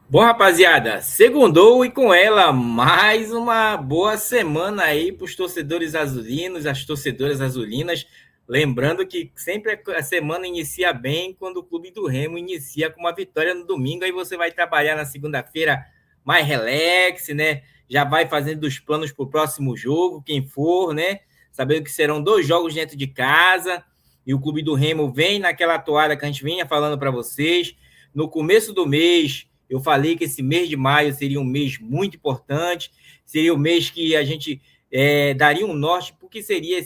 Bom, rapaziada, segundou e com ela mais uma boa semana aí para os torcedores azulinos, as torcedoras azulinas. Lembrando que sempre a semana inicia bem quando o Clube do Remo inicia com uma vitória no domingo. Aí você vai trabalhar na segunda-feira mais relax, né? Já vai fazendo os planos para o próximo jogo, quem for, né? Sabendo que serão 2 jogos dentro de casa. E o Clube do Remo vem naquela toada que a gente vinha falando para vocês. No começo do mês, eu falei que esse mês de maio seria um mês muito importante, seria o mês que a gente daria um norte, porque seria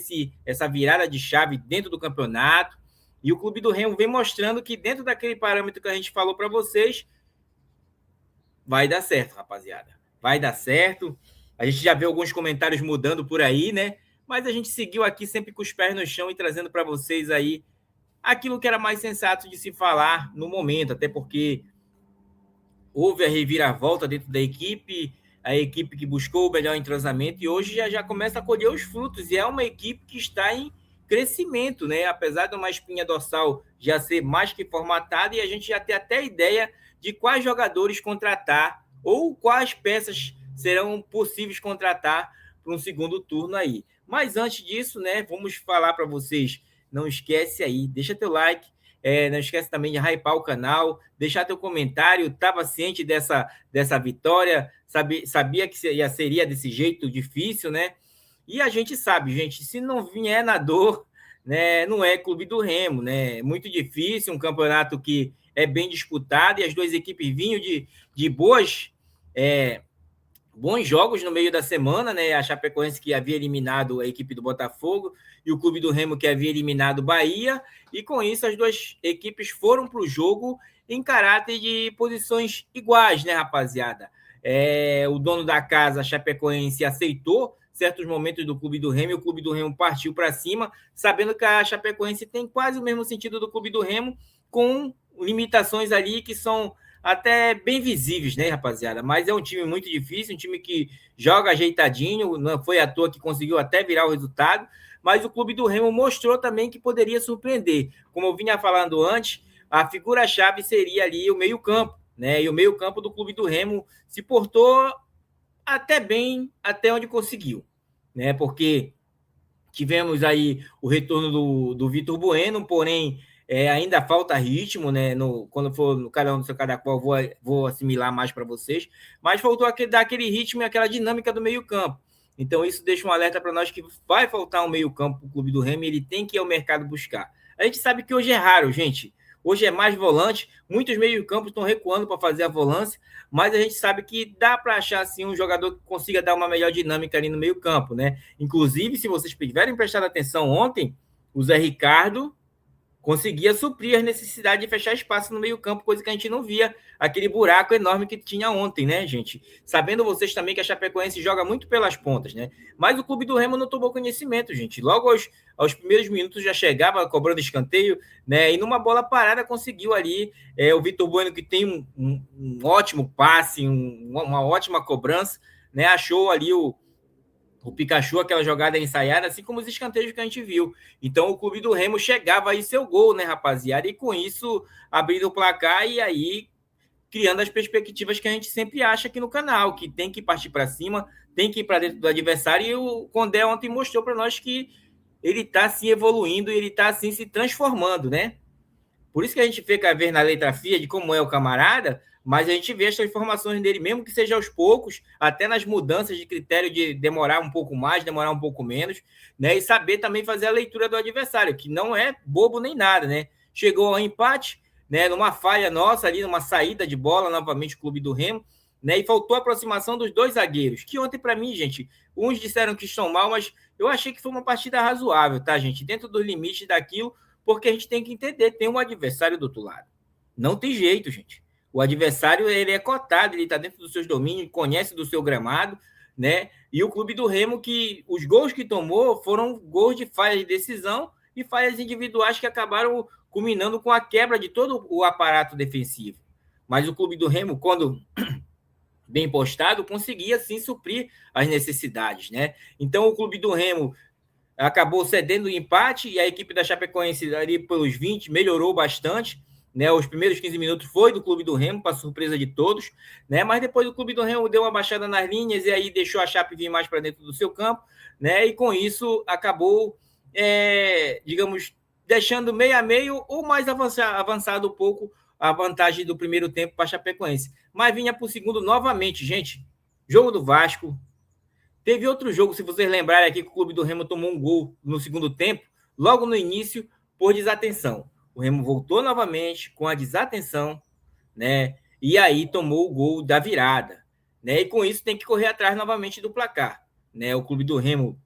essa virada de chave dentro do campeonato. E o Clube do Remo vem mostrando que dentro daquele parâmetro que a gente falou para vocês, vai dar certo, rapaziada. Vai dar certo. A gente já vê alguns comentários mudando por aí, né? Mas a gente seguiu aqui sempre com os pés no chão e trazendo para vocês aí aquilo que era mais sensato de se falar no momento, até porque houve a reviravolta dentro da equipe, a equipe que buscou o melhor entrosamento e hoje já começa a colher os frutos. E é uma equipe que está em crescimento, né? Apesar de uma espinha dorsal já ser mais que formatada e a gente já tem até ideia de quais jogadores contratar ou quais peças serão possíveis contratar para um segundo turno aí. Mas antes disso, né, vamos falar para vocês. Não esquece aí, deixa teu like, não esquece também de hypar o canal, deixar teu comentário. Estava ciente dessa vitória, sabia que seria desse jeito difícil, né? E a gente sabe, gente, se não vier na dor, né, não é Clube do Remo, né? Muito difícil, um campeonato que é bem disputado e as duas equipes vinham de bons jogos no meio da semana, né? A Chapecoense que havia eliminado a equipe do Botafogo e o Clube do Remo que havia eliminado o Bahia, e com isso as duas equipes foram para o jogo em caráter de posições iguais, né, rapaziada? O dono da casa, a Chapecoense, aceitou certos momentos do Clube do Remo e o Clube do Remo partiu para cima, sabendo que a Chapecoense tem quase o mesmo sentido do Clube do Remo, com limitações ali que são até bem visíveis, né, rapaziada? Mas é um time muito difícil, um time que joga ajeitadinho, não foi à toa que conseguiu até virar o resultado, mas o Clube do Remo mostrou também que poderia surpreender. Como eu vinha falando antes, a figura-chave seria ali o meio-campo, né? E o meio-campo do Clube do Remo se portou até bem, até onde conseguiu, né? Porque tivemos aí o retorno do Vitor Bueno, porém ainda falta ritmo, né? Quando for no cada um do seu cada qual, vou assimilar mais para vocês. Mas faltou dar aquele ritmo e aquela dinâmica do meio-campo. Então, isso deixa um alerta para nós que vai faltar um meio-campo para o Clube do Remo e ele tem que ir ao mercado buscar. A gente sabe que hoje é raro, gente. Hoje é mais volante, muitos meio-campos estão recuando para fazer a volância, mas a gente sabe que dá para achar assim, um jogador que consiga dar uma melhor dinâmica ali no meio-campo, né? Inclusive, se vocês tiverem prestado atenção ontem, o Zé Ricardo conseguia suprir as necessidades de fechar espaço no meio-campo, coisa que a gente não via, aquele buraco enorme que tinha ontem, né, gente? Sabendo vocês também que a Chapecoense joga muito pelas pontas, né? Mas o Clube do Remo não tomou conhecimento, gente. Logo aos primeiros minutos já chegava cobrando escanteio, né? E numa bola parada conseguiu ali o Vitor Bueno, que tem um ótimo passe, uma ótima cobrança, né? Achou ali o Pikachu, aquela jogada ensaiada, assim como os escanteios que a gente viu. Então o Clube do Remo chegava aí seu gol, né, rapaziada? E com isso abrindo o placar e aí criando as perspectivas que a gente sempre acha aqui no canal, que tem que partir para cima, tem que ir para dentro do adversário. E o Condé ontem mostrou para nós que ele está se evoluindo, ele está assim se transformando, né? Por isso que a gente fica a ver na letra fria de como é o camarada, mas a gente vê as transformações dele, mesmo que seja aos poucos, até nas mudanças de critério de demorar um pouco mais, demorar um pouco menos, né? E saber também fazer a leitura do adversário, que não é bobo nem nada, né? Chegou ao empate, né? Numa falha nossa ali, numa saída de bola, novamente o Clube do Remo, né? E faltou a aproximação dos dois zagueiros, que ontem, para mim, gente, uns disseram que estão mal, mas eu achei que foi uma partida razoável, tá, gente? Dentro dos limites daquilo, porque a gente tem que entender, tem um adversário do outro lado. Não tem jeito, gente. O adversário, ele é cotado, ele está dentro dos seus domínios, conhece do seu gramado, né? E o Clube do Remo, que os gols que tomou foram gols de falha de decisão e falhas individuais que acabaram culminando com a quebra de todo o aparato defensivo. Mas o Clube do Remo, quando bem postado, conseguia sim suprir as necessidades, né? Então o Clube do Remo acabou cedendo o empate e a equipe da Chapecoense ali pelos 20 melhorou bastante, né? Os primeiros 15 minutos foi do Clube do Remo, para surpresa de todos, né? Mas depois o Clube do Remo deu uma baixada nas linhas e aí deixou a Chape vir mais para dentro do seu campo, né? E com isso acabou, digamos, deixando meio a meio ou mais avançado um pouco a vantagem do primeiro tempo para a Chapecoense. Mas vinha para o segundo novamente, gente. Jogo do Vasco. Teve outro jogo, se vocês lembrarem aqui, que o Clube do Remo tomou um gol no segundo tempo, logo no início, por desatenção. O Remo voltou novamente com a desatenção, né? E aí tomou o gol da virada, né? E com isso tem que correr atrás novamente do placar, né? O Clube do Remo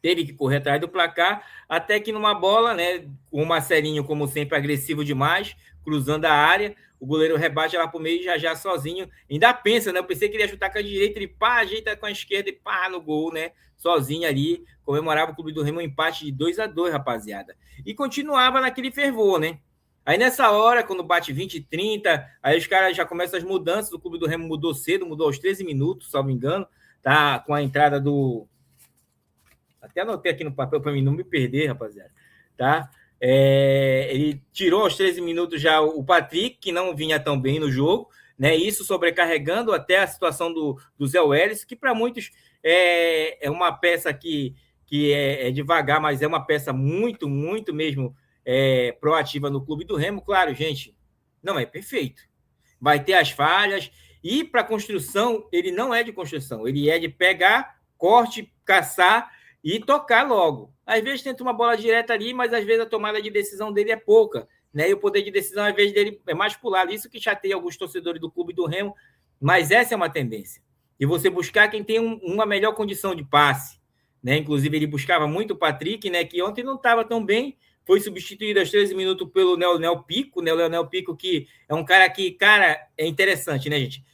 teve que correr atrás do placar, até que numa bola, né? Com o Marcelinho, como sempre, agressivo demais, cruzando a área, o goleiro rebate lá pro meio já sozinho. Ainda pensa, né? Eu pensei que ele ia chutar com a direita, ele pá, ajeita com a esquerda e pá, no gol, né? Sozinho ali, comemorava o Clube do Remo um empate de 2-2, rapaziada. E continuava naquele fervor, né? Aí nessa hora, quando bate 20 e 30, aí os caras já começam as mudanças, o Clube do Remo mudou cedo, mudou aos 13 minutos, salvo engano, tá? Com a entrada do... Até anotei aqui no papel para mim não me perder, rapaziada, tá? Ele tirou aos 13 minutos já o Patrick, que não vinha tão bem no jogo, né? Isso sobrecarregando até a situação do Zé Welles, que para muitos é uma peça que é devagar, mas é uma peça muito, muito mesmo proativa no Clube do Remo. Claro, gente, não é perfeito. Vai ter as falhas, e para construção, ele não é de construção, ele é de pegar, corte, caçar e tocar logo. Às vezes tenta uma bola direta ali, mas às vezes a tomada de decisão dele é pouca, né? E o poder de decisão, às vezes, dele é mais pulado. Isso que chateia alguns torcedores do Clube do Remo, mas essa é uma tendência. E você buscar quem tem uma melhor condição de passe, né? Inclusive, ele buscava muito o Patrick, né? Que ontem não estava tão bem, foi substituído aos 13 minutos pelo Leonel Pico, né? O Leonel Pico, que é um cara que, cara, é interessante, né, gente?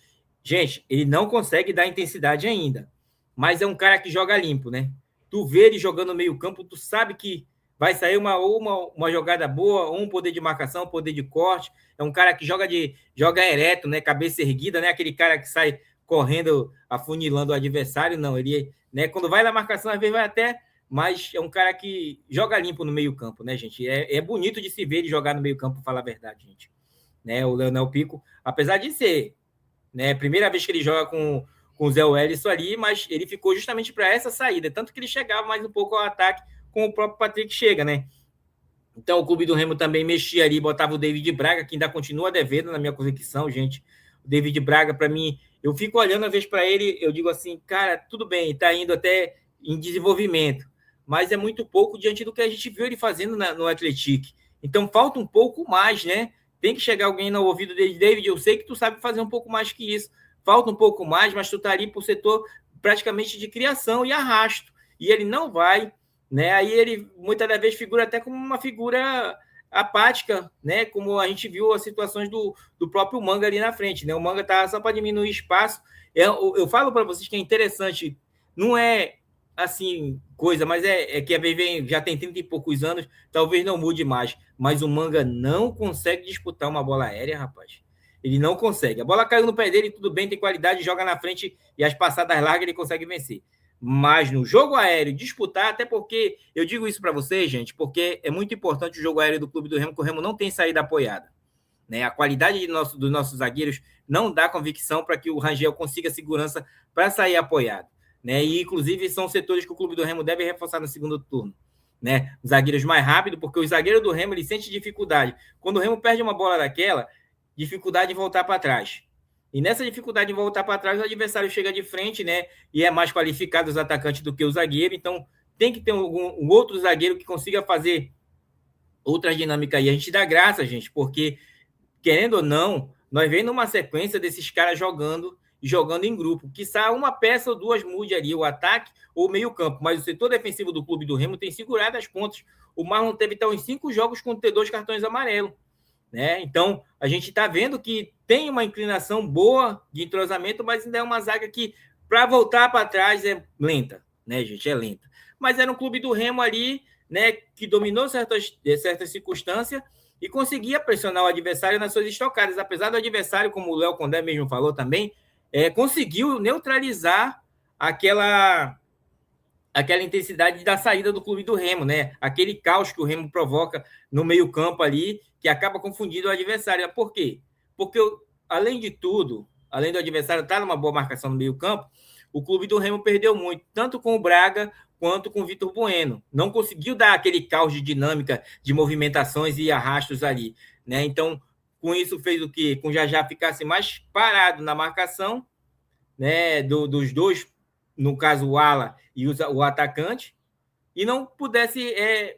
Gente, ele não consegue dar intensidade ainda, mas é um cara que joga limpo, né? Tu vê ele jogando no meio campo, tu sabe que vai sair uma jogada boa, um poder de marcação, poder de corte. É um cara que joga ereto, né? Cabeça erguida, né? Aquele cara que sai correndo, afunilando o adversário. Não, ele, né? Quando vai na marcação, às vezes vai até, mas é um cara que joga limpo no meio campo, né, gente? É bonito de se ver ele jogar no meio campo, para falar a verdade, gente. Né? O Leonel Pico, apesar de ser, né, primeira vez que ele joga com o Zé Welles ali, mas ele ficou justamente para essa saída, tanto que ele chegava mais um pouco ao ataque, com o próprio Patrick chega, né? Então o Clube do Remo também mexia ali, botava o David Braga, que ainda continua devendo na minha convicção, gente. O David Braga, para mim, eu fico olhando a vez para ele, eu digo assim, cara, tudo bem, está indo até em desenvolvimento, mas é muito pouco diante do que a gente viu ele fazendo no Atlético. Então falta um pouco mais, né? Tem que chegar alguém no ouvido dele, David, eu sei que tu sabe fazer um pouco mais que isso, falta um pouco mais, mas tu tá ali pro setor praticamente de criação e arrasto, e ele não vai, né? Aí ele muitas das vezes figura até como uma figura apática, né? Como a gente viu as situações do próprio Manga ali na frente, né? O Manga tá só para diminuir espaço. Eu falo para vocês que é interessante, não é assim coisa, mas é que a vez já tem 30 e poucos anos, talvez não mude mais, mas o Manga não consegue disputar uma bola aérea, rapaz. Ele não consegue. A bola caiu no pé dele, tudo bem, tem qualidade, joga na frente e as passadas largas ele consegue vencer. Mas no jogo aéreo, disputar, até porque, eu digo isso para vocês, gente, porque é muito importante o jogo aéreo do Clube do Remo, que o Remo não tem saída apoiada. Né? A qualidade dos nossos zagueiros não dá convicção para que o Rangel consiga segurança para sair apoiado. Né? E, inclusive, são setores que o Clube do Remo deve reforçar no segundo turno. Né? Os zagueiros mais rápidos, porque o zagueiro do Remo ele sente dificuldade. Quando o Remo perde uma bola daquela, dificuldade de voltar para trás. E nessa dificuldade de voltar para trás, o adversário chega de frente, né? E é mais qualificado os atacantes do que o zagueiro. Então, tem que ter um outro zagueiro que consiga fazer outra dinâmica aí. A gente dá graça, gente, porque, querendo ou não, nós vemos numa sequência desses caras jogando em grupo. Quiçá uma peça ou duas mude ali, o ataque ou o meio-campo. Mas o setor defensivo do Clube do Remo tem segurado as pontas. O Marlon teve então em 5 jogos com ter 2 cartões amarelos. Né? Então, a gente está vendo que tem uma inclinação boa de entrosamento, mas ainda é uma zaga que, para voltar para trás, é lenta, né, gente? É lenta. Mas era um Clube do Remo ali, né, que dominou certas circunstâncias e conseguia pressionar o adversário nas suas estocadas. Apesar do adversário, como o Léo Condé mesmo falou também, conseguiu neutralizar aquela aquela intensidade da saída do clube do Remo, né? Aquele caos que o Remo provoca no meio-campo ali, que acaba confundindo o adversário. Por quê? Porque, além de tudo, além do adversário estar numa boa marcação no meio-campo, o clube do Remo perdeu muito, tanto com o Braga quanto com o Vitor Bueno. Não conseguiu dar aquele caos de dinâmica, de movimentações e arrastos ali, né? Então, com isso fez o quê? Com o Jajá ficasse mais parado na marcação, né, dos dois, no caso o ala e o atacante, e não pudesse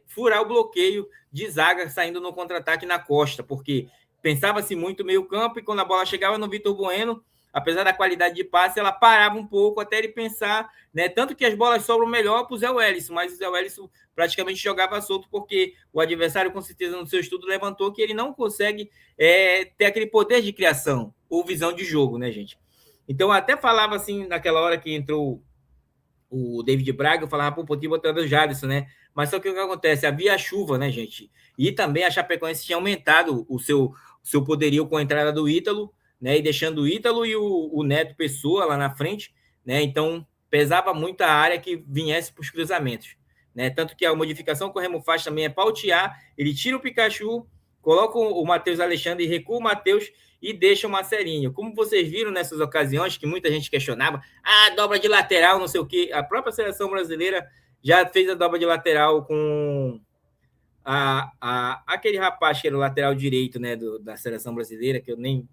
furar o bloqueio de zaga saindo no contra-ataque na costa, porque pensava-se muito meio campo e quando a bola chegava no Vitor Bueno, apesar da qualidade de passe, ela parava um pouco até ele pensar, né? Tanto que as bolas sobram melhor para o Zé Wellison, mas o Zé Wellison praticamente jogava solto, porque o adversário, com certeza, no seu estudo, levantou que ele não consegue ter aquele poder de criação ou visão de jogo, né, gente? Então, eu até falava assim, naquela hora que entrou o David Braga, eu falava, pô, podia botar o Jadson, né? Mas só que o que acontece? Havia chuva, né, gente? E também a Chapecoense tinha aumentado o seu poderio com a entrada do Ítalo, né? E deixando o Ítalo e o Neto Pessoa lá na frente, né? Então, pesava muito a área que viesse para os cruzamentos, né? Tanto que a modificação que o Remo faz também é pautear, ele tira o Pikachu, coloca o Matheus Alexandre e recua o Matheus e deixa o Marcelinho. Como vocês viram nessas ocasiões que muita gente questionava, dobra de lateral, não sei o quê. A própria seleção brasileira já fez a dobra de lateral com aquele rapaz que era o lateral direito, né, da seleção brasileira, que eu nem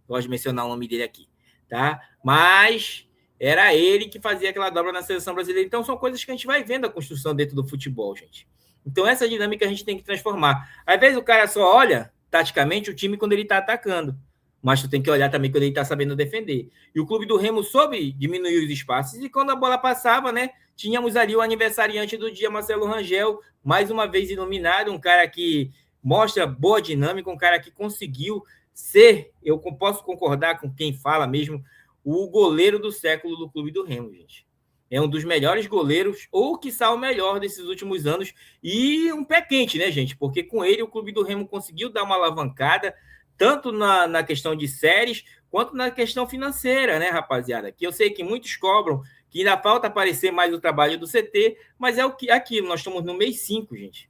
gosto de mencionar o nome dele aqui, tá? Mas era ele que fazia aquela dobra na seleção brasileira. Então são coisas que a gente vai vendo a construção dentro do futebol, gente. Então essa dinâmica a gente tem que transformar. Às vezes o cara só olha taticamente o time quando ele está atacando, mas tu tem que olhar também quando ele está sabendo defender. E o clube do Remo soube diminuir os espaços, e quando a bola passava, né, tínhamos ali o aniversariante do dia, Marcelo Rangel, mais uma vez iluminado, um cara que mostra boa dinâmica, um cara que conseguiu ser, eu posso concordar com quem fala mesmo, o goleiro do século do clube do Remo, gente. É um dos melhores goleiros, ou quiçá o melhor desses últimos anos, e um pé quente, né, gente? Porque com ele o clube do Remo conseguiu dar uma alavancada, tanto na questão de séries, quanto na questão financeira, né, rapaziada? Que eu sei que muitos cobram, que ainda falta aparecer mais o trabalho do CT, mas é aquilo, nós estamos no mês 5, gente.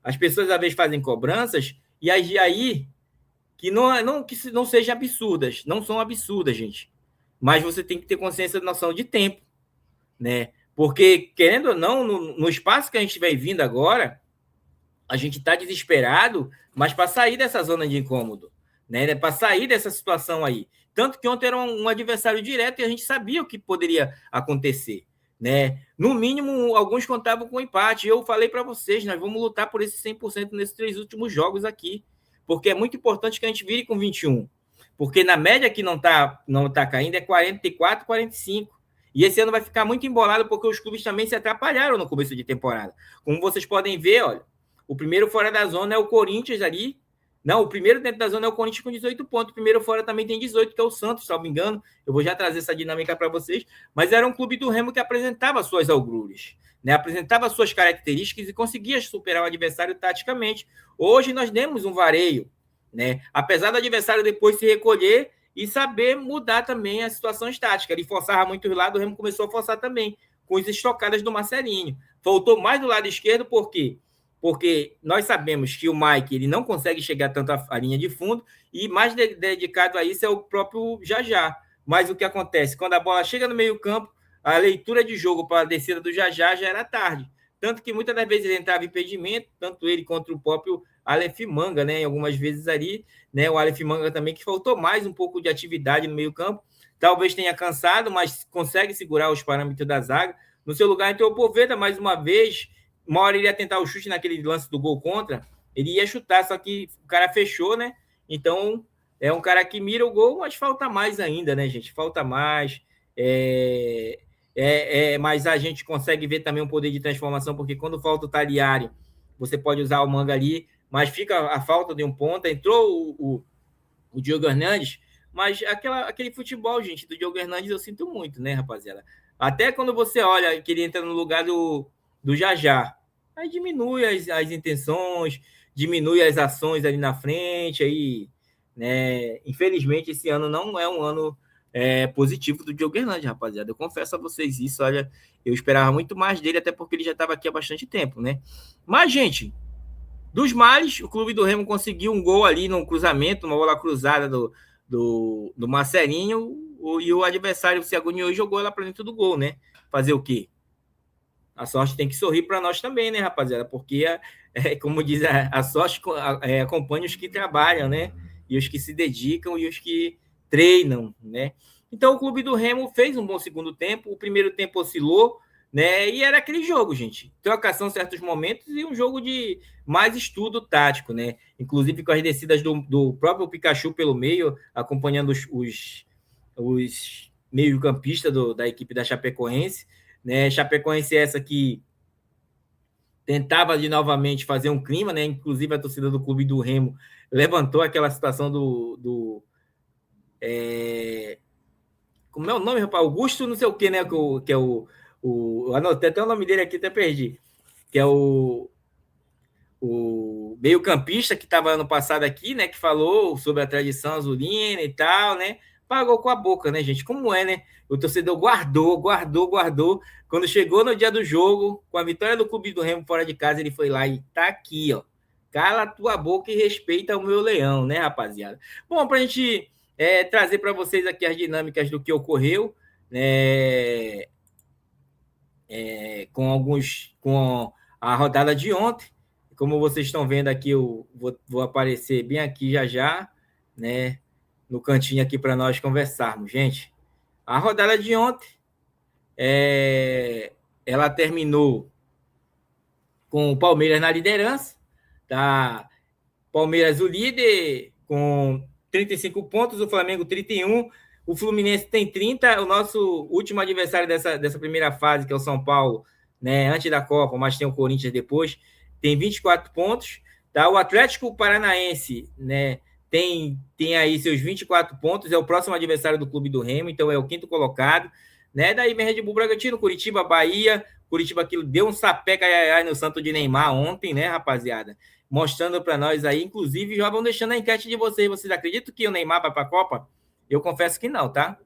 As pessoas, às vezes, fazem cobranças, e aí que não sejam absurdas, não são absurdas, gente. Mas você tem que ter consciência da noção de tempo, né? Porque, querendo ou não, no espaço que a gente vai vindo agora, a gente está desesperado, mas para sair dessa zona de incômodo, né? Para sair dessa situação aí. Tanto que ontem era um adversário direto e a gente sabia o que poderia acontecer, né? No mínimo, alguns contavam com empate. Eu falei para vocês, nós vamos lutar por esse 100% nesses 3 últimos jogos aqui, porque é muito importante que a gente vire com 21. Porque na média que não tá caindo é 44, 45. E esse ano vai ficar muito embolado porque os clubes também se atrapalharam no começo de temporada. Como vocês podem ver, olha, o primeiro fora da zona é o Corinthians ali. Não, o primeiro dentro da zona é o Corinthians com 18 pontos. O primeiro fora também tem 18, que é o Santos, se não me engano. Eu vou já trazer essa dinâmica para vocês. Mas era um clube do Remo que apresentava suas algrures, né? Apresentava suas características e conseguia superar o adversário taticamente. Hoje nós demos um vareio, né? Apesar do adversário depois se recolher e saber mudar também a situação estática. Ele forçava muito o lado, o Remo começou a forçar também, com as estocadas do Marcelinho. Voltou mais do lado esquerdo, por quê? Porque nós sabemos que o Mike ele não consegue chegar tanto à linha de fundo, e mais dedicado a isso é o próprio Jajá. Mas o que acontece? Quando a bola chega no meio-campo, a leitura de jogo para a descida do Jajá já era tarde. Tanto que muitas das vezes ele entrava em impedimento, tanto ele contra o próprio Aleph Manga, né? Algumas vezes ali, né? O Aleph Manga também, que faltou mais um pouco de atividade no meio-campo. Talvez tenha cansado, mas consegue segurar os parâmetros da zaga. No seu lugar entrou o Poveda mais uma vez. Uma hora ele ia tentar o chute naquele lance do gol contra, ele ia chutar, só que o cara fechou, né? Então, é um cara que mira o gol, mas falta mais ainda, né, gente? Falta mais. Mas a gente consegue ver também um poder de transformação, porque quando falta o Taliari, você pode usar o Manga ali, mas fica a falta de um ponta. Entrou o Diogo Hernandes, mas aquele futebol, gente, do Diogo Hernandes eu sinto muito, né, rapaziada? Até quando você olha que ele entra no lugar do Jajá, aí diminui as intenções, diminui as ações ali na frente, aí, né? Infelizmente, esse ano não é um ano positivo do Diogo Hernandes, rapaziada. Eu confesso a vocês isso, olha, eu esperava muito mais dele, até porque ele já estava aqui há bastante tempo, né? Mas, gente, dos males, o Clube do Remo conseguiu um gol ali no cruzamento, uma bola cruzada do Marcelinho, e o adversário se agoniou e jogou ela para dentro do gol, né? Fazer o quê? A sorte tem que sorrir para nós também, né, rapaziada? Porque, como diz, a sorte acompanha os que trabalham, né? E os que se dedicam e os que treinam, né? Então, o Clube do Remo fez um bom segundo tempo. O primeiro tempo oscilou, né? E era aquele jogo, gente. Trocação em certos momentos e um jogo de mais estudo tático, né? Inclusive com as descidas do próprio Pikachu pelo meio, acompanhando os meio-campistas da equipe da Chapecoense, né? Chapecoense essa que tentava de novamente fazer um clima, né? Inclusive a torcida do Clube do Remo levantou aquela situação como é o nome, rapaz? Augusto, não sei o que, né? Que é o anotei até o nome dele aqui, até perdi. Que é o meio-campista que estava ano passado aqui, né? Que falou sobre a tradição azulina e tal, né? Pagou com a boca, né, gente? Como é, né? O torcedor guardou. Quando chegou no dia do jogo, com a vitória do Clube do Remo fora de casa, ele foi lá e tá aqui, ó. Cala a tua boca e respeita o meu leão, né, rapaziada? Bom, pra gente trazer para vocês aqui as dinâmicas do que ocorreu, né? Com a rodada de ontem. Como vocês estão vendo aqui, eu vou aparecer bem aqui já, né? No cantinho aqui para nós conversarmos. Gente, a rodada de ontem, ela terminou com o Palmeiras na liderança, tá? Palmeiras o líder com 35 pontos, o Flamengo 31, o Fluminense tem 30, o nosso último adversário dessa primeira fase, que é o São Paulo, né, antes da Copa, mas tem o Corinthians depois, tem 24 pontos, tá? O Atlético Paranaense, né, tem aí seus 24 pontos, é o próximo adversário do Clube do Remo, então é o quinto colocado, né? Daí vem Red Bull Bragantino, Curitiba, Bahia, Curitiba que deu um sapeca no Santo de Neymar ontem, né, rapaziada? Mostrando para nós aí, inclusive, já vão deixando a enquete de vocês. Vocês acreditam que o Neymar vai para a Copa? Eu confesso que não, tá?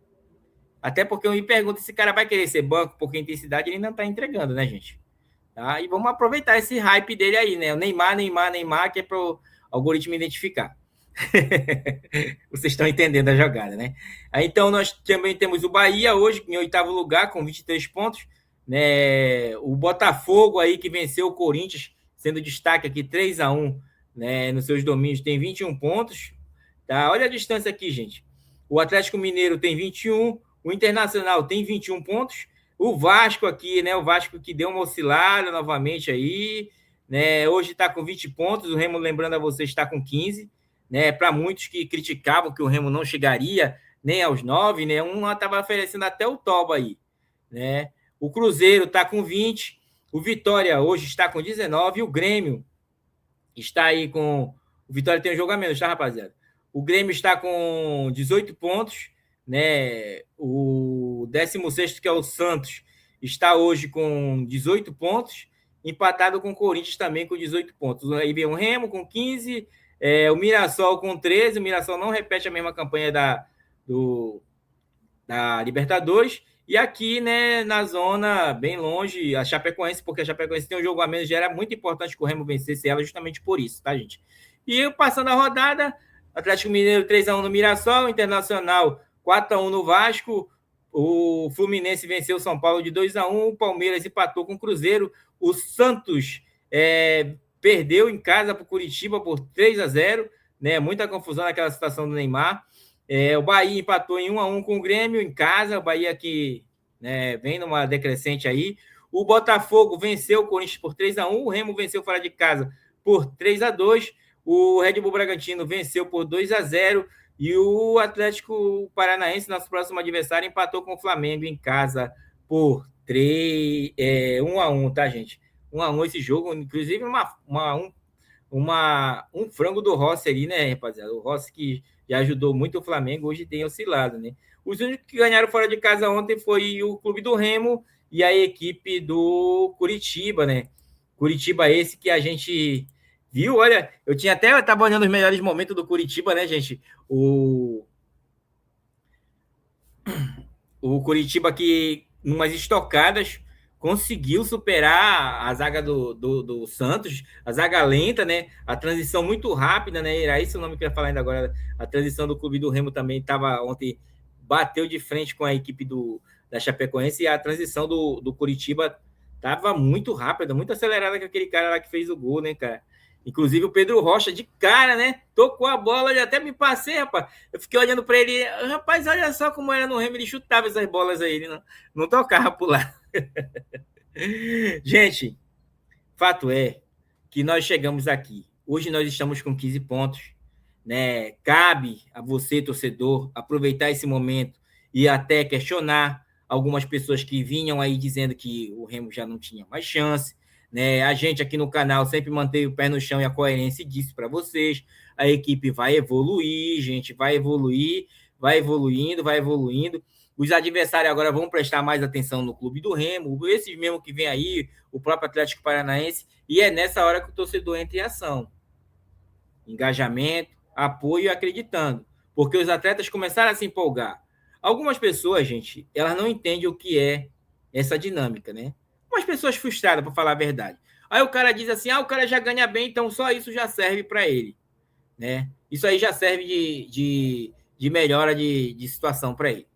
Até porque eu me pergunto se esse cara vai querer ser banco, porque a intensidade ele não tá entregando, né, gente? Tá? E vamos aproveitar esse hype dele aí, né? O Neymar, que é para o algoritmo identificar. Vocês estão entendendo a jogada, né? Aí, então, nós também temos o Bahia hoje em oitavo lugar, com 23 pontos. Né? O Botafogo aí, que venceu o Corinthians, sendo destaque aqui 3-1, né, nos seus domínios, tem 21 pontos. Tá? Olha a distância aqui, gente. O Atlético Mineiro tem 21, o Internacional tem 21 pontos. O Vasco aqui, né? O Vasco que deu uma oscilada novamente aí, né? Hoje está com 20 pontos, o Remo, lembrando a vocês, está com 15, né? Para muitos que criticavam que o Remo não chegaria nem aos 9, né? Um estava oferecendo até o toba aí, né? O Cruzeiro está com 20, o Vitória hoje está com 19, e o Grêmio está aí com... O Vitória tem um jogo a menos, tá, rapaziada? O Grêmio está com 18 pontos, né? O 16º, que é o Santos, está hoje com 18 pontos, empatado com o Corinthians também com 18 pontos. Aí vem o Remo com 15, o Mirassol com 13, o Mirassol não repete a mesma campanha da Libertadores, e aqui, né, na zona bem longe, a Chapecoense, porque a Chapecoense tem um jogo a menos, já era muito importante que o Remo vencesse ela justamente por isso, tá, gente? E passando a rodada, Atlético Mineiro 3-1 no Mirassol, Internacional 4-1 no Vasco, o Fluminense venceu o São Paulo de 2-1, o Palmeiras empatou com o Cruzeiro, o Santos perdeu em casa para o Curitiba por 3-0, né? Muita confusão naquela situação do Neymar. O Bahia empatou em 1-1 com o Grêmio em casa, o Bahia que, né, vem numa decrescente aí. O Botafogo venceu o Corinthians por 3-1, o Remo venceu fora de casa por 3-2, o Red Bull Bragantino venceu por 2-0 e o Atlético Paranaense, nosso próximo adversário, empatou com o Flamengo em casa por 1-1, tá, gente? 1-1 esse jogo, inclusive um frango do Rossi ali, né, rapaziada? O Rossi que já ajudou muito o Flamengo, hoje tem oscilado, né? Os únicos que ganharam fora de casa ontem foi o Clube do Remo e a equipe do Curitiba, né? Curitiba esse que a gente viu, olha, eu estava olhando os melhores momentos do Curitiba, né, gente? O Coritiba que, numas estocadas, conseguiu superar a zaga do Santos, a zaga lenta, né? A transição muito rápida, né? Era esse o nome que eu ia falar ainda agora. A transição do clube do Remo também estava ontem, bateu de frente com a equipe da Chapecoense, e a transição do Coritiba estava muito rápida, muito acelerada, com aquele cara lá que fez o gol, né, cara? Inclusive o Pedro Rocha, de cara, né? Tocou a bola, já até me passei, rapaz. Eu fiquei olhando para ele, rapaz, olha só como era no Remo, ele chutava essas bolas aí, ele não tocava por lá. Gente, fato é que nós chegamos aqui. Hoje nós estamos com 15 pontos, né? Cabe a você, torcedor, aproveitar esse momento e até questionar algumas pessoas que vinham aí dizendo que o Remo já não tinha mais chance, né? A gente aqui no canal sempre mantém o pé no chão e a coerência, e disse para vocês, a equipe vai evoluir, gente, vai evoluir, vai evoluindo, vai evoluindo. Os adversários agora vão prestar mais atenção no clube do Remo, esses mesmo que vem aí, o próprio Atlético Paranaense, e é nessa hora que o torcedor entra em ação. Engajamento, apoio e acreditando, porque os atletas começaram a se empolgar. Algumas pessoas, gente, elas não entendem o que é essa dinâmica, né? Umas pessoas frustradas, para falar a verdade. Aí o cara diz assim, o cara já ganha bem, então só isso já serve para ele, né? Isso aí já serve de melhora de situação para ele.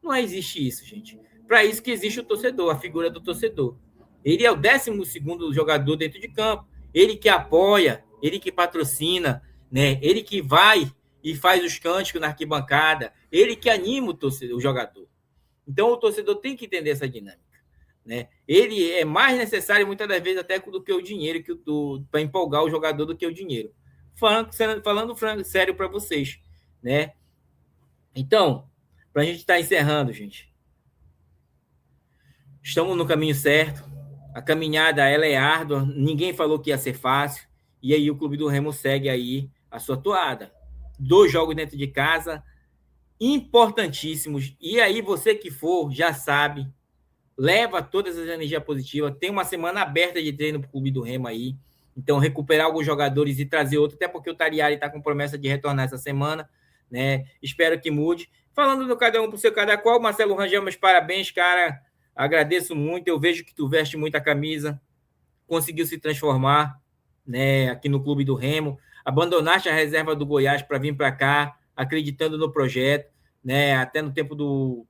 Não existe isso, gente. Para isso que existe o torcedor, a figura do torcedor. Ele é o 12º jogador dentro de campo. Ele que apoia, ele que patrocina, né? Ele que vai e faz os cânticos na arquibancada. Ele que anima o torcedor, o jogador. Então o torcedor tem que entender essa dinâmica, né? Ele é mais necessário muitas das vezes até do que o dinheiro, para empolgar o jogador, do que o dinheiro. Falando sério para vocês, né? Então, para a gente estar encerrando, gente, estamos no caminho certo. A caminhada, ela é árdua. Ninguém falou que ia ser fácil. E aí o Clube do Remo segue aí a sua toada. 2 jogos dentro de casa, importantíssimos. E aí você que for, já sabe, leva todas as energias positivas. Tem uma semana aberta de treino para o Clube do Remo aí. Então, recuperar alguns jogadores e trazer outro, até porque o Tariari está com promessa de retornar essa semana, né? Espero que mude. Falando do cada um por seu cada qual, Marcelo Rangel, meus parabéns, cara. Agradeço muito. Eu vejo que tu veste muita camisa, conseguiu se transformar, né, aqui no Clube do Remo. Abandonaste a reserva do Goiás para vir para cá, acreditando no projeto, né? Até no tempo do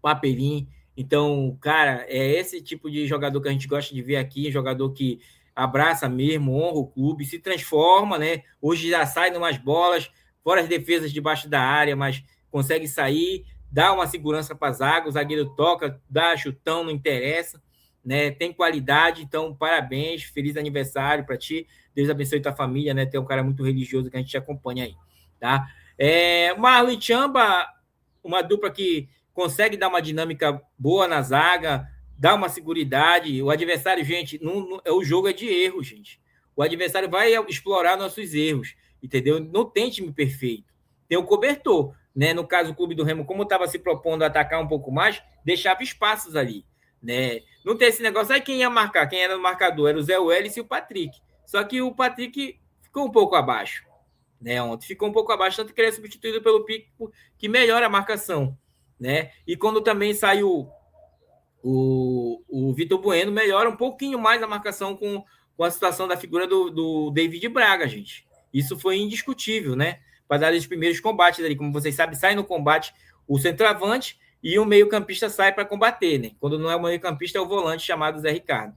Papelim. Então, cara, é esse tipo de jogador que a gente gosta de ver aqui, jogador que abraça mesmo, honra o clube, se transforma, né? Hoje já sai numas bolas, fora as defesas debaixo da área, mas consegue sair, dá uma segurança para a zaga, o zagueiro toca, dá chutão, não interessa, né? Tem qualidade, então parabéns, feliz aniversário para ti, Deus abençoe tua família, né? Tem um cara muito religioso que a gente acompanha aí, tá? Marlon e Chamba, uma dupla que consegue dar uma dinâmica boa na zaga, dá uma seguridade. O adversário, gente, o jogo é de erros, gente. O adversário vai explorar nossos erros, entendeu? Não tem time perfeito. Tem o cobertor, né? No caso, o Clube do Remo, como estava se propondo a atacar um pouco mais, deixava espaços ali, né? Não tem esse negócio, aí quem ia marcar? Quem era no marcador? Era o Zé Welles e o Patrick. Só que o Patrick ficou um pouco abaixo, né? Ontem ficou um pouco abaixo, tanto que ele é substituído pelo Pico, que melhora a marcação, né? E quando também sai o Vitor Bueno, melhora um pouquinho mais a marcação com a situação da figura do David Braga, gente. Isso foi indiscutível, né? Para dar os primeiros combates ali, como vocês sabem, sai no combate o centroavante e o meio-campista sai para combater, né? Quando não é o meio-campista, é o volante chamado Zé Ricardo.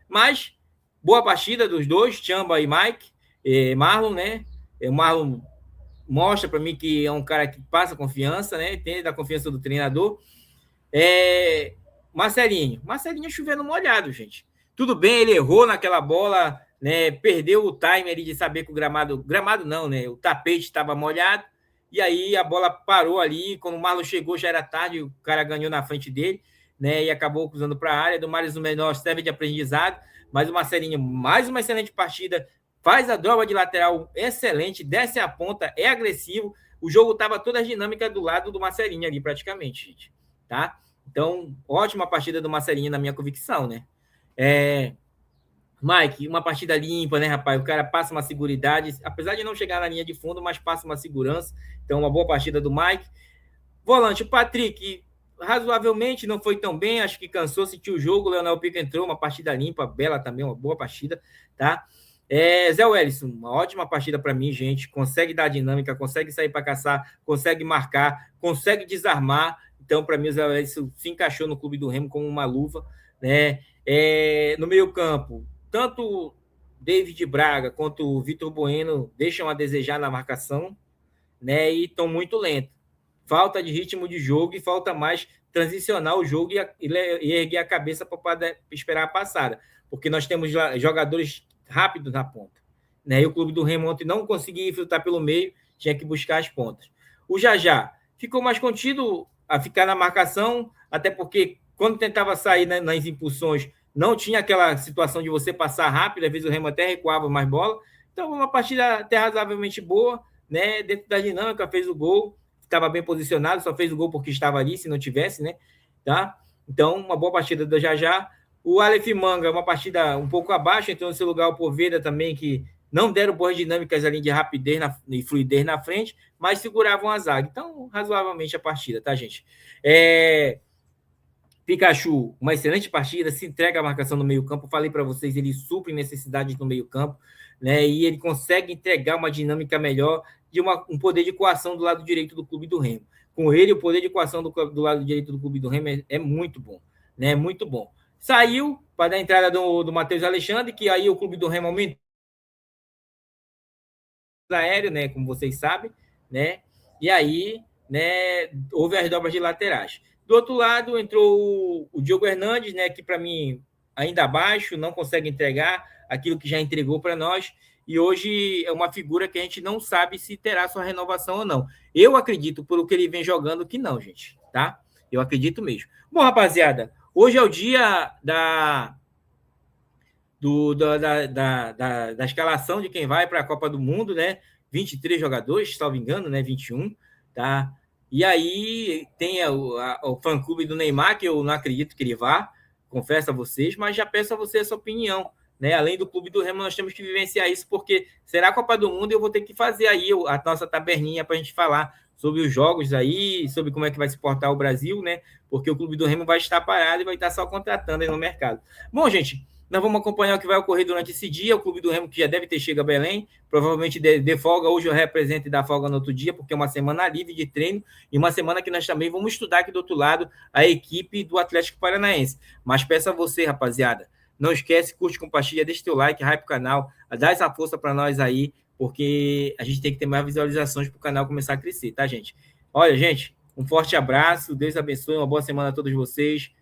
Mas, boa partida dos dois, Chamba e Marlon, né? O Marlon mostra para mim que é um cara que passa confiança, né? Tem da confiança do treinador. Marcelinho chovendo molhado, gente. Tudo bem, ele errou naquela bola, né? Perdeu o time ali de saber que o gramado não, né? O tapete estava molhado, e aí a bola parou ali. Quando o Marlon chegou, já era tarde, o cara ganhou na frente dele, né? E acabou cruzando para a área. Do Marius, o menor, serve de aprendizado, mas o Marcelinho, mais uma excelente partida, faz a dobra de lateral excelente, desce a ponta, é agressivo. O jogo estava toda a dinâmica do lado do Marcelinho ali, praticamente, gente. Tá? Então, ótima partida do Marcelinho, na minha convicção, né? Mike, uma partida limpa, né, rapaz? O cara passa uma seguridade, apesar de não chegar na linha de fundo, mas passa uma segurança. Então, uma boa partida do Mike. Volante, o Patrick, razoavelmente, não foi tão bem, acho que cansou, sentiu o jogo, o Leonel Pico entrou, uma partida limpa, bela também, uma boa partida, tá? Zé Wellison, uma ótima partida para mim, gente, consegue dar dinâmica, consegue sair para caçar, consegue marcar, consegue desarmar, então para mim o Zé Wellison se encaixou no Clube do Remo como uma luva, né? No meio campo, tanto David Braga quanto o Vitor Bueno deixam a desejar na marcação, né? E estão muito lentos. Falta de ritmo de jogo e falta mais transicionar o jogo e erguer a cabeça para esperar a passada. Porque nós temos jogadores rápidos na ponta. Né? E o Clube do Remo ontem não conseguia infiltrar pelo meio, tinha que buscar as pontas. O Jajá ficou mais contido a ficar na marcação, até porque quando tentava sair nas impulsões, não tinha aquela situação de você passar rápido, às vezes o Remo até recuava mais bola. Então, uma partida até razoavelmente boa, né? Dentro da dinâmica, fez o gol, estava bem posicionado, só fez o gol porque estava ali, se não tivesse, né? Tá? Então, uma boa partida do Jajá. O Aleph Manga, uma partida um pouco abaixo, entrou no seu lugar o Poveda também, que não deram boas dinâmicas ali de rapidez e fluidez na frente, mas seguravam a zaga. Então, razoavelmente a partida, tá, gente? Pikachu, uma excelente partida, se entrega a marcação no meio-campo. Falei para vocês, ele supre necessidades no meio-campo, né? E ele consegue entregar uma dinâmica melhor de um poder de coação do lado direito do Clube do Remo. Com ele, o poder de coação do lado direito do Clube do Remo é muito bom, né? Muito bom. Saiu para dar a entrada do Matheus Alexandre, que aí o Clube do Remo aumentou aéreo, né? Como vocês sabem, né? E aí, né? Houve as dobras de laterais. Do outro lado, entrou o Diogo Hernandes, né? Que para mim ainda abaixo, não consegue entregar aquilo que já entregou para nós. E hoje é uma figura que a gente não sabe se terá sua renovação ou não. Eu acredito, por o que ele vem jogando, que não, gente, tá? Eu acredito mesmo. Bom, rapaziada, hoje é o dia da escalação de quem vai para a Copa do Mundo, né? 23 jogadores, salvo engano, né? 21, tá? E aí tem o fã-clube do Neymar, que eu não acredito que ele vá, confesso a vocês, mas já peço a você essa opinião, né? Além do Clube do Remo, nós temos que vivenciar isso, porque será a Copa do Mundo e eu vou ter que fazer aí a nossa taberninha para a gente falar sobre os jogos aí, sobre como é que vai se portar o Brasil, né? Porque o Clube do Remo vai estar parado e vai estar só contratando aí no mercado. Bom, gente, nós vamos acompanhar o que vai ocorrer durante esse dia. O Clube do Remo que já deve ter chegado a Belém, provavelmente de folga. Hoje eu represento e dá folga no outro dia, porque é uma semana livre de treino e uma semana que nós também vamos estudar aqui do outro lado a equipe do Atlético Paranaense. Mas peço a você, rapaziada, não esquece, curte, compartilha, deixa teu like, hype o canal, dá essa força para nós aí, porque a gente tem que ter mais visualizações para o canal começar a crescer, tá, gente? Olha, gente, um forte abraço, Deus abençoe, uma boa semana a todos vocês.